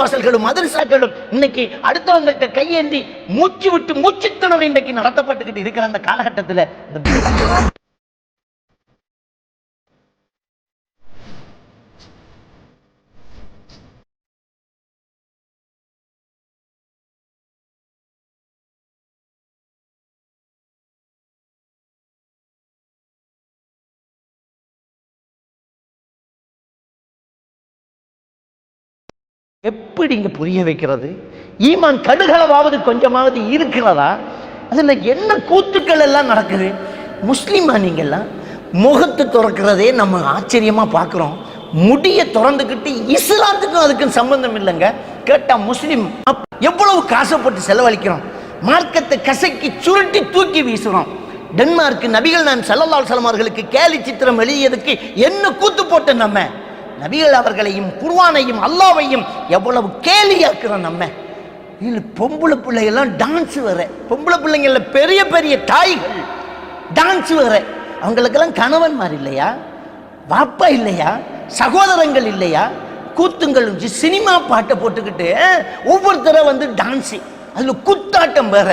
பள்ளிவாசல்களும் மதரசாக்களும் இன்னைக்கு அடுத்தவங்கள்ட்ட கையேந்தி மூச்சு விட்டு மூச்சுத்திணறல் இன்றைக்கு நடத்தப்பட்டுக்கிட்டு இருக்கிற அந்த காலகட்டத்தில் எப்படி இங்க புரிய வைக்கிறது? ஈமான் கடுகளவாவது கொஞ்சமாவது இருக்கிறதா? அதுல என்ன கூத்துக்கள் எல்லாம் நடக்குது? முஸ்லிமா நீங்கெல்லாம் முகத்தை திறக்கிறதே நம்ம ஆச்சரியமா பார்க்கிறோம். முடிய திறந்துக்கிட்டு இஸ்லாத்துக்கும் அதுக்கும் சம்பந்தம் இல்லைங்க. கேட்டா முஸ்லிம் எவ்வளவு காசப்பட்டு செலவழிக்கிறோம், மார்க்கத்தை கசக்கி சுருட்டி தூக்கி வீசுறோம். டென்மார்க் நபிகள் நான் ஸல்லல்லாஹு அலைஹி வஸல்லம் அவர்களுக்கு கேலி சித்திரம் எழுதியதுக்கு என்ன கூத்து போட்ட நம்ம நபிகள் அவர்களையும் குர்ஆனையும் அல்லாஹ்வையும் எவ்வளவு கேலியாக்குறோம். நம்ம பொம்பளை பிள்ளைகள்லாம் டான்ஸ் வர, பொம்பளை பிள்ளைங்கள பெரிய பெரிய தாய்கள் டான்ஸ் வர, அவங்களுக்கெல்லாம் கணவன்மார் இல்லையா, வாப்பா இல்லையா, சகோதரங்கள் இல்லையா? கூத்துங்கள் சினிமா பாட்டை போட்டுக்கிட்டு ஒவ்வொருத்தரை வந்து டான்ஸு, அதுல குத்தாட்டம் வேற.